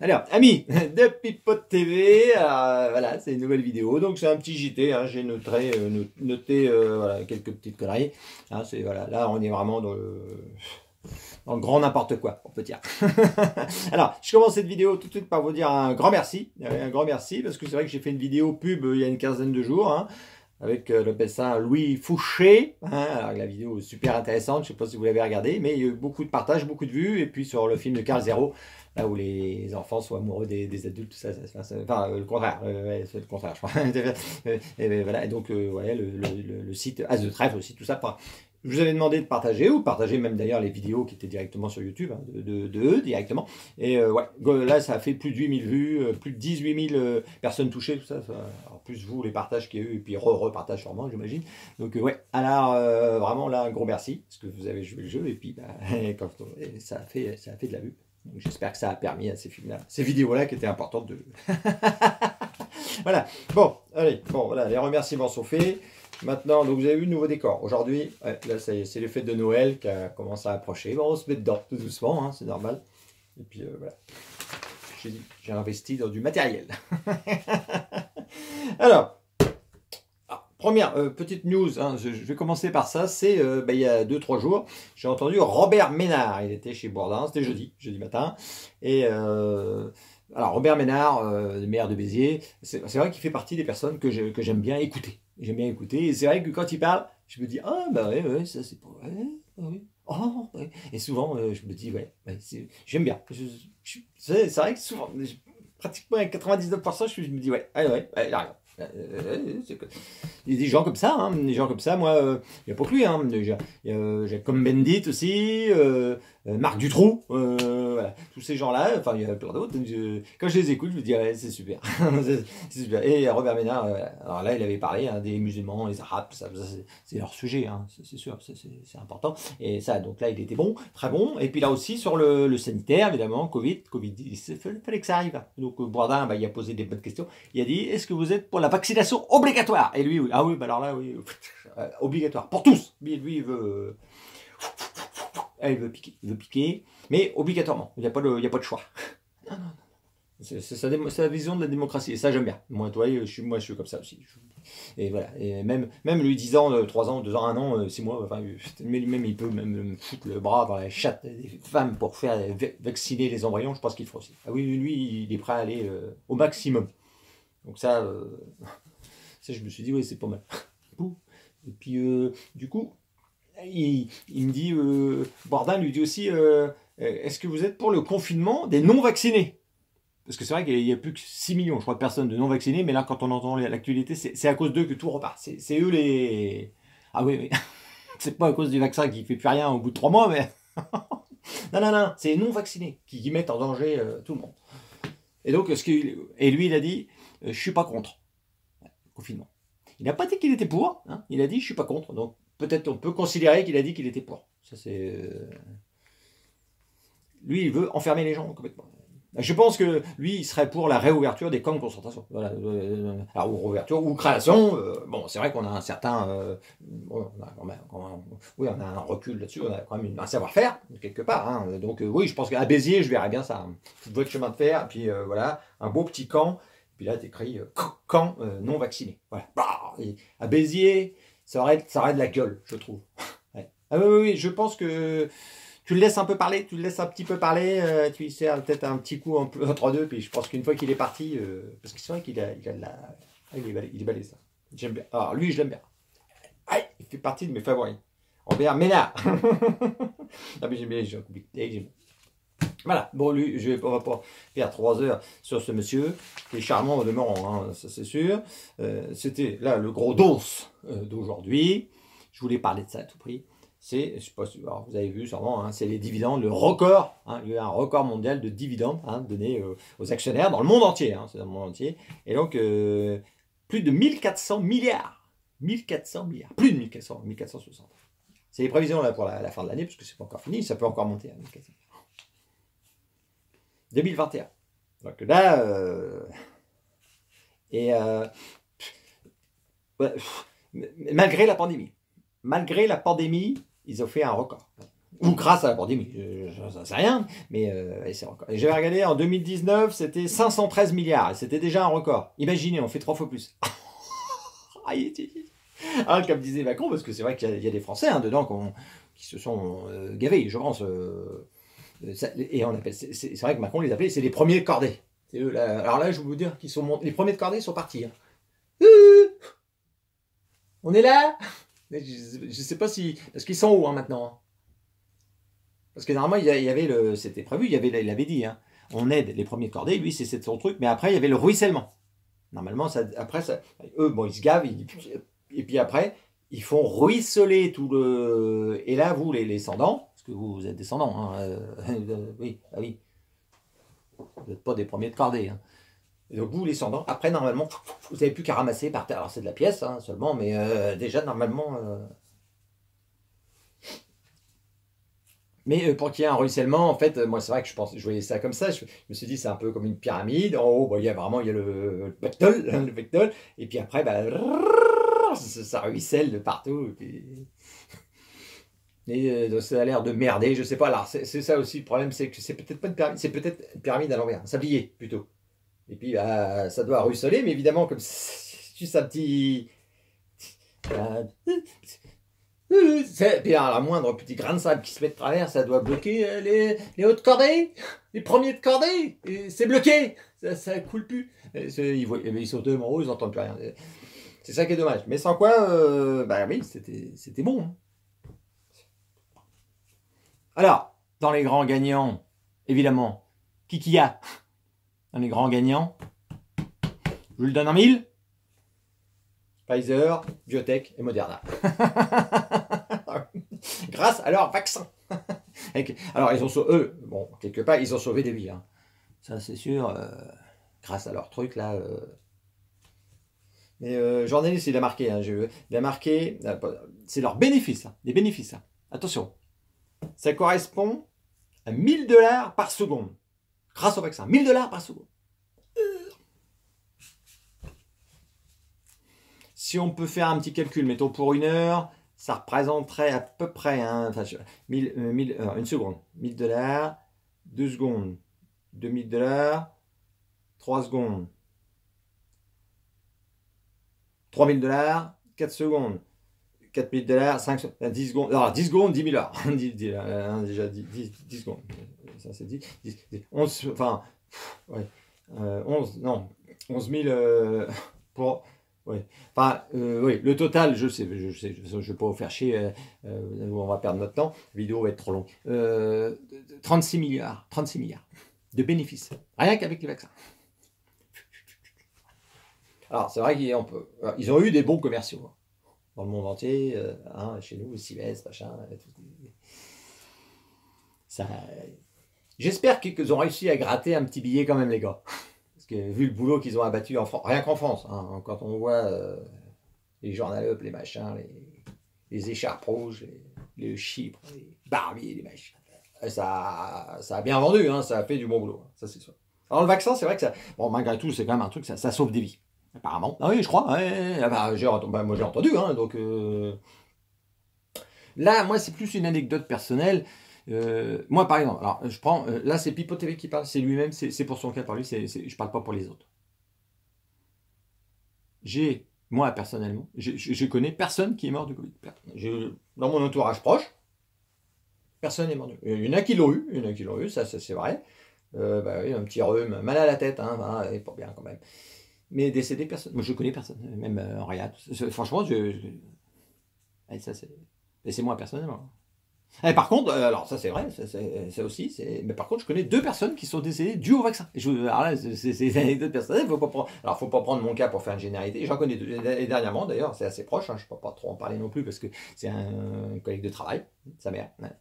Alors, amis de Pipote TV, voilà, c'est une nouvelle vidéo, donc c'est un petit JT, hein, j'ai noté voilà, quelques petites conneries, hein, voilà, là on est vraiment dans le grand n'importe quoi, on peut dire. Alors, je commence cette vidéo tout de suite par vous dire un grand merci, parce que c'est vrai que j'ai fait une vidéo pub il y a une quinzaine de jours, hein, avec le médecin Louis Fouché. Hein, alors la vidéo est super intéressante, je ne sais pas si vous l'avez regardée, mais il y a eu beaucoup de partages, beaucoup de vues, et puis sur le film de Carl Zero, là où les enfants sont amoureux des adultes, tout ça, enfin le contraire, ouais, c'est le contraire, je crois. Et voilà, et donc ouais, le site As de Trèfle aussi, tout ça. Je vous avais demandé de partager, ou partager même d'ailleurs les vidéos qui étaient directement sur YouTube, hein, de eux directement. Et ouais, là ça a fait plus de 8000 vues, plus de 18 000 personnes touchées, tout ça. En plus vous, les partages qu'il y a eu, et puis repartage sûrement, j'imagine. Donc ouais, alors vraiment là, un gros merci, parce que vous avez joué le jeu, et puis bah, ça a fait de la vue. Donc j'espère que ça a permis à ces films-là, ces vidéos-là qui étaient importantes de... Voilà, bon, allez, bon, voilà, les remerciements sont faits. Maintenant, donc vous avez vu le nouveau décor. Aujourd'hui, ouais, là, c'est les fêtes de Noël qui commencent à approcher. Bon, on se met dedans, tout doucement, hein, c'est normal. Et puis, voilà. J'ai investi dans du matériel. Alors, première petite news, hein, je vais commencer par ça, c'est bah, il y a 2-3 jours, j'ai entendu Robert Ménard, il était chez Bourdin, c'était jeudi matin, et alors Robert Ménard, le maire de Béziers, c'est vrai qu'il fait partie des personnes que j'aime bien écouter. J'aime bien écouter, et c'est vrai que quand il parle, je me dis, ah bah ouais, ça c'est pas vrai, oui. Oh, ouais. Et souvent, je me dis, ouais j'aime bien. C'est vrai que souvent, pratiquement à 99%, je me dis, ouais, il a rien. Il y a des gens comme ça, hein, moi, il n'y a pas que lui, hein, il y a Jacob Bendit aussi, Marc Dutroux, voilà, tous ces gens-là, enfin il y a plein d'autres, quand je les écoute, je me dis, ouais, c'est super, c'est super. Et Robert Ménard, alors là, il avait parlé hein, des musulmans, les arabes, ça c'est leur sujet, hein, c'est sûr, c'est important, et ça, donc là, il était bon, très bon, et puis là aussi, sur le sanitaire, évidemment, Covid, il fallait que ça arrive, donc Bourdin, bah, il a posé des bonnes questions, il a dit, est-ce que vous êtes pour la vaccination obligatoire? Et lui, oui. Ah oui, bah alors là, oui, obligatoire, pour tous. Lui, il veut, il veut piquer, mais obligatoirement. Il n'y a pas de choix. Non, non, non. C'est sa vision de la démocratie, et ça j'aime bien. Moi, toi, je suis comme ça aussi. Et voilà, et même lui 10 ans, 3 ans, 2 ans, 1 an, 6 mois, enfin, même il peut même me foutre le bras dans la chatte des femmes pour faire vacciner les embryons, je pense qu'il fera aussi. Ah oui, lui, il est prêt à aller au maximum. Donc ça, je me suis dit, oui, c'est pas mal. Et puis, du coup, il me dit, Bourdin lui dit aussi, est-ce que vous êtes pour le confinement des non-vaccinés? Parce que c'est vrai qu'il y a plus que 6 millions, je crois, de personnes de non-vaccinés, mais là, quand on entend l'actualité, c'est à cause d'eux que tout repart. C'est eux les... Ah oui, oui. C'est pas à cause du vaccin qui fait plus rien au bout de 3 mois, mais... non, c'est les non-vaccinés qui mettent en danger tout le monde. Et donc, et lui, il a dit, je suis pas contre le confinement. Il n'a pas dit qu'il était pour, hein. Il a dit je suis pas contre. Donc peut-être on peut considérer qu'il a dit qu'il était pour. Ça c'est lui il veut enfermer les gens complètement. Je pense que lui il serait pour la réouverture des camps de concentration. Voilà, alors, ou réouverture ou création. Bon c'est vrai qu'on a un certain, bon, oui on a un recul là-dessus, on a quand même un savoir-faire quelque part. Hein. Donc oui je pense qu'à Béziers je verrais bien ça. Hein. Toute votre chemin de fer et puis voilà un beau petit camp. Puis là, tu écris camp non vacciné. Voilà. Et à Béziers, ça aurait de la gueule, je trouve. Ouais. Ah oui, je pense que tu le laisses un peu parler, tu le laisses un petit peu parler, tu lui sers peut-être un petit coup entre deux, puis je pense qu'une fois qu'il est parti, parce que c'est vrai qu'il a de la... Ah, il est balèze, ça. J'aime bien. Alors lui, je l'aime bien. Ah, il fait partie de mes favoris. Robert Ménard. Ah mais j'aime bien les gens compliqués. Voilà, bon lui, on va pas faire 3 heures sur ce monsieur, qui est charmant au demeurant, hein, ça c'est sûr. C'était là le gros dos d'aujourd'hui. Je voulais parler de ça à tout prix. C'est, je sais pas si alors, vous avez vu sûrement, hein, c'est les dividendes, le record. Hein, il y a un record mondial de dividendes hein, donnés aux actionnaires dans le monde entier. Hein, c'est dans le monde entier. Et donc, plus de 1400 milliards. 1400 milliards. Plus de 1400, 1460. C'est les prévisions là, pour la fin de l'année, parce que c'est pas encore fini, ça peut encore monter à 1400. 2021. Donc là, ouais, malgré la pandémie, ils ont fait un record. Ou grâce à la pandémie, ça sais rien, mais c'est encore. J'avais regardé en 2019, c'était 513 milliards, et c'était déjà un record. Imaginez, on fait 3 fois plus. Ah, comme disait Macron, parce que c'est vrai qu'il y a des Français dedans qui se sont gavés, je pense. Et on appelle, c'est vrai que Macron les appelait, c'est les premiers de cordée. Eux, là, alors là, je vais vous dire qu'ils sont les premiers de cordée sont partis. Hein. On est là. Je sais pas si, parce qu'ils sont où maintenant. Hein. Parce que normalement, il y avait c'était prévu, il avait dit, hein, on aide les premiers de cordée, lui, c'est son truc, mais après, il y avait le ruissellement. Normalement, après, eux, bon, ils se gavent, et puis après, ils font ruisseler tout le. Et là, vous, les descendants, parce que vous êtes descendants, hein, oui, ah oui, vous n'êtes pas des premiers de cordée. Hein. Et donc, vous, les descendants, après, normalement, vous n'avez plus qu'à ramasser par terre. Alors, c'est de la pièce hein, seulement, mais déjà, normalement. Mais pour qu'il y ait un ruissellement, en fait, moi c'est vrai que je voyais ça comme ça. Je me suis dit c'est un peu comme une pyramide. En haut, bah, il y a le pectole, le pectole, et puis après, bah, ça ruisselle de partout. Et donc, ça a l'air de merder, je sais pas. Alors c'est ça aussi le problème, c'est que c'est peut-être pas une pyramide, c'est peut-être une pyramide à l'envers, un sablier plutôt. Et puis bah, ça doit ruisseler, mais évidemment comme c'est juste un petit. Puis alors, la moindre petit grain de sable qui se met de travers, ça doit bloquer les hauts de cordée, les premiers de cordée. C'est bloqué, ça coule plus. Ils sont tellement hauts, ils n'entendent plus rien. C'est ça qui est dommage. Mais sans quoi, bah oui, c'était bon. Hein. Alors, dans les grands gagnants, évidemment, qui y a dans les grands gagnants? Je vous le donne en mille. Pfizer, Biotech et Moderna. Grâce à leur vaccin. Alors, ils ont eux, bon, quelque part, ils ont sauvé des vies. Hein. Ça, c'est sûr, grâce à leur truc, là. Mais journaliste, il a marqué, hein, il a marqué, c'est leur bénéfice, hein, des bénéfices. Hein. Attention, ça correspond à 1000 $ par seconde, grâce au vaccin. 1000 $ par seconde. Si on peut faire un petit calcul, mettons pour 1 heure, ça représenterait à peu près, hein, enfin, une seconde, 1000 $, 2 secondes, 2000 $, 3 secondes, 3000 $, 4 secondes, 4000 $, 5 secondes, 10 secondes, alors 10 secondes, 10 000 $. Déjà 10 secondes, ça c'est 10, 11, enfin, ouais, 11, non, 11 000 pour. Oui. Enfin, oui, le total, je sais, je ne vais pas vous faire chier, on va perdre notre temps, la vidéo va être trop longue. 36 milliards de bénéfices, rien qu'avec les vaccins. Alors, c'est vrai qu'ils ont eu des bons commerciaux hein, dans le monde entier, hein, chez nous, Siemens, machin, ça. J'espère qu'ils ont réussi à gratter un petit billet quand même, les gars. Parce que vu le boulot qu'ils ont abattu en France, rien qu'en France, hein, quand on voit les journalopes, les machins, les écharpes rouges, les chypres, les barbiers, les machins, ça a bien vendu, hein, ça a fait du bon boulot, hein, ça c'est sûr. Alors le vaccin, c'est vrai que ça, bon malgré tout, c'est quand même un truc, ça sauve des vies, apparemment. Ah oui, je crois, ouais, moi j'ai entendu, hein, donc là, moi c'est plus une anecdote personnelle. Moi, par exemple, alors je prends, là c'est Pipo TV qui parle, c'est lui-même, c'est pour son cas par lui, je parle pas pour les autres. Moi personnellement, je connais personne qui est mort du Covid. Dans mon entourage proche, personne n'est mort du Covid. Il y en a qui l'ont eu, ça c'est vrai. Bah oui, un petit rhume, mal à la tête, hein, pas bien quand même. Mais décédé, personne. Moi je connais personne, même rien. Franchement, ça c'est moi personnellement. Et par contre, alors ça c'est vrai, ça aussi, mais par contre je connais 2 personnes qui sont décédées dues au vaccin. Alors là, c'est des anecdotes personnelles, faut pas prendre mon cas pour faire une généralité. J'en connais 2, et dernièrement d'ailleurs, c'est assez proche, hein, je ne peux pas trop en parler non plus parce que c'est un collègue de travail, sa mère. Ouais.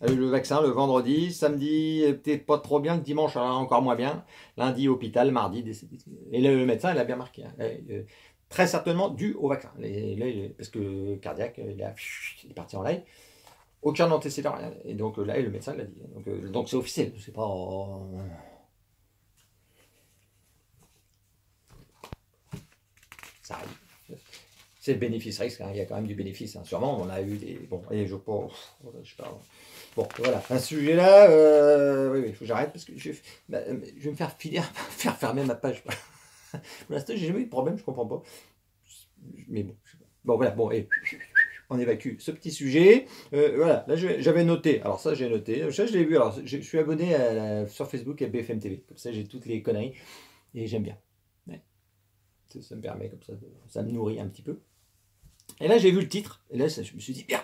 Le vaccin le vendredi, samedi peut-être pas trop bien, le dimanche encore moins bien, lundi hôpital, mardi décédé. Et le médecin il a bien marqué, hein, très certainement dû au vaccin, parce que cardiaque, il est parti en live. Aucun antécédent, rien. Et donc là, le médecin l'a dit. Donc c'est officiel, c'est pas. Ça arrive. c'est le bénéfice-risque, hein. Il y a quand même du bénéfice, hein. Sûrement, on a eu des... Bon, allez, je pas... Je sais pas. Bon, voilà, un sujet là, oui, il faut que j'arrête parce que bah, je vais me faire finir, faire fermer ma page. Pour l'instant, j'ai jamais eu de problème, je comprends pas. Mais bon, je sais pas. Bon, voilà, bon, et on évacue ce petit sujet. Voilà, là j'avais noté, alors ça j'ai noté, ça je l'ai vu, alors je suis abonné sur Facebook à BFM TV, comme ça j'ai toutes les conneries et j'aime bien. Ouais. Ça me permet comme ça me nourrit un petit peu. Et là j'ai vu le titre, et là je me suis dit, bien,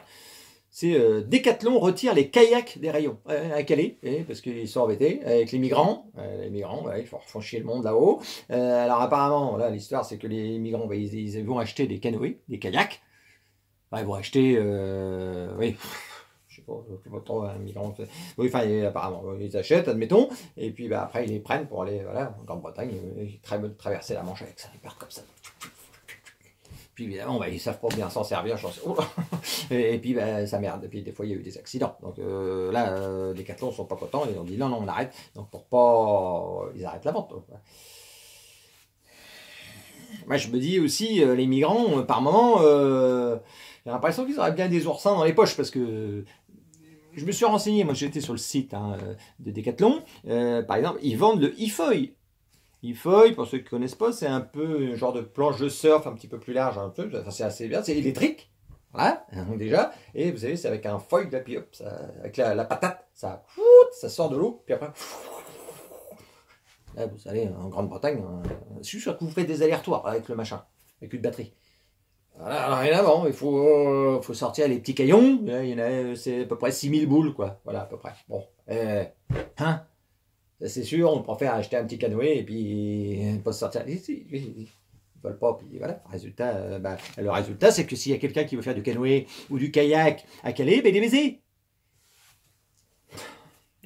c'est Decathlon retire les kayaks des rayons à Calais, parce qu'ils sont embêtés avec les migrants. Ouais, ils font chier le monde là-haut. Alors apparemment, là l'histoire c'est que les migrants, bah, ils vont acheter des canoës, des kayaks. Bah, ils vont acheter, oui, je sais pas, plus trop un migrant. Oui, enfin, apparemment, ils achètent, admettons, et puis bah, après ils les prennent pour aller, voilà, en Grande-Bretagne, traverser la Manche avec ça, ils partent comme ça. Puis évidemment, bah, ils savent pas bien s'en servir, je pense. Et puis bah, ça merde. Et puis des fois il y a eu des accidents. Donc là, les Decathlon sont pas contents. Ils ont dit non, on arrête. Donc pour pas, ils arrêtent la vente. Moi je me dis aussi, les migrants, par moment, j'ai l'impression qu'ils auraient bien des oursins dans les poches parce que je me suis renseigné. Moi j'étais sur le site de Decathlon. Par exemple, ils vendent le e-foil. E-foil, pour ceux qui ne connaissent pas, c'est un peu un genre de planche de surf un petit peu plus large, un peu, c'est assez bien, c'est électrique, voilà, déjà, et vous savez, c'est avec un foil, là, puis hop, avec la patate, ça sort de l'eau, puis après, là, vous allez en Grande-Bretagne, je suis sûr que vous faites des allers-retours avec le machin, avec une batterie. Voilà, alors évidemment, il faut sortir les petits caillons, il y en a, c'est à peu près 6000 boules, quoi, voilà, à peu près, bon, hein. C'est sûr, on préfère acheter un petit canoë et puis pas se sortir. Ils veulent pas, puis voilà. Le résultat, c'est que s'il y a quelqu'un qui veut faire du canoë ou du kayak à Calais, ben il est baisé.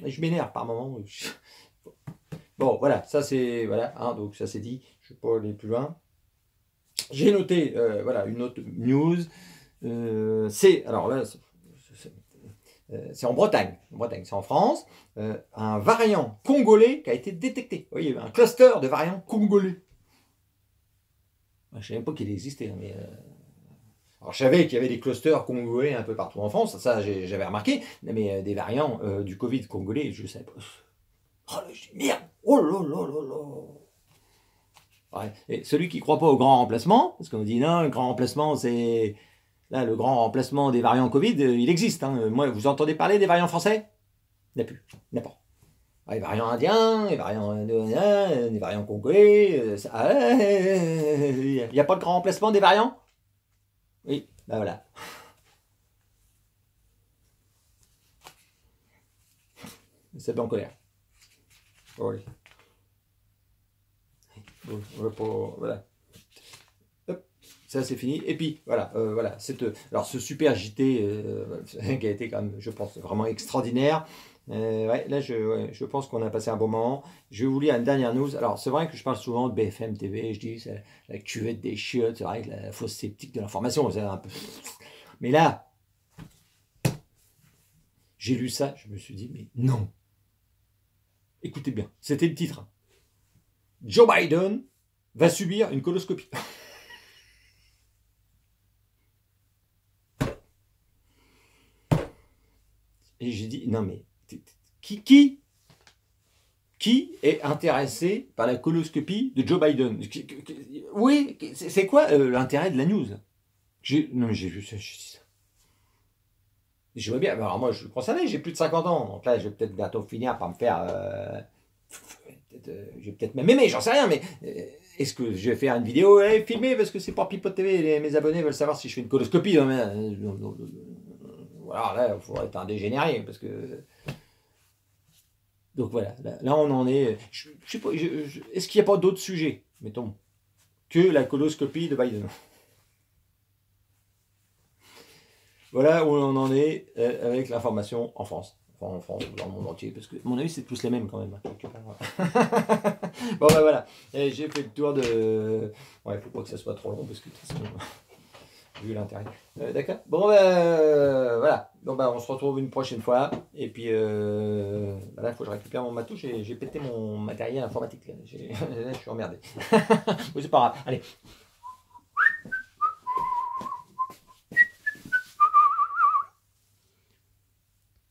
Je m'énerve par moment. Bon, voilà, ça c'est. Voilà, hein, donc ça c'est dit. Je ne vais pas aller plus loin. J'ai noté, voilà, une autre news. Alors là, c'est en Bretagne, c'est en France, un variant congolais qui a été détecté. Vous voyez, il y avait un cluster de variants congolais. Je ne savais même pas qu'il existait, mais... Alors je savais qu'il y avait des clusters congolais un peu partout en France, ça j'avais remarqué, mais des variants du Covid congolais, je ne savais pas. Oh là, je dis merde, oh là là là là. Ouais. Et celui qui ne croit pas au grand remplacement, parce qu'on dit non, le grand remplacement c'est... Là, le grand remplacement des variants Covid, il existe. Hein. Moi, vous entendez parler des variants français? Il n'y a plus. Il n'y a pas. Les variants indiens, les variants indonésiens, les variants congolais. Il n'y a pas de grand remplacement des variants? Oui, ben voilà. C'est bien en colère. Oui. Bon, voilà. Ça c'est fini. Et puis voilà, voilà. Alors ce super JT qui a été quand même, je pense, vraiment extraordinaire. Ouais, là je pense qu'on a passé un bon moment. Je vais vous lire une dernière news. Alors c'est vrai que je parle souvent de BFM TV, je dis c'est la cuvette des chiottes, c'est vrai que la fausse sceptique de l'information, c'est un peu. Mais là, j'ai lu ça, je me suis dit, mais non. Écoutez bien, c'était le titre. Joe Biden va subir une coloscopie. Et j'ai dit, non mais, qui est intéressé par la coloscopie de Joe Biden? Oui, c'est quoi l'intérêt de la news? Non mais j'ai vu ça, j'ai dit ça. Je vois bien, alors moi je suis concerné, j'ai plus de 50 ans, donc là je vais peut-être bientôt finir par me faire... je vais peut-être même aimer, j'en sais rien, mais est-ce que je vais faire une vidéo filmée parce que c'est pour Pipote TV, mes abonnés veulent savoir si je fais une coloscopie? Non, mais, voilà, là, il faudrait être un dégénéré, parce que... Donc voilà, là on en est... Je sais pas, est-ce qu'il n'y a pas d'autres sujets, mettons, que la coloscopie de Biden? Voilà où on en est avec l'information en France. Enfin en France ou dans le monde entier, parce que à mon avis c'est tous les mêmes quand même. Bon ben voilà, j'ai fait le tour de... Ouais, faut pas que ça soit trop long, parce que de toute façon... vu l'intérêt. D'accord. Bon, voilà. Donc, on se retrouve une prochaine fois. Et puis, là, il faut que je récupère mon matou. J'ai pété mon matériel informatique. Là, je suis emmerdé. Oui, c'est pas grave. Allez.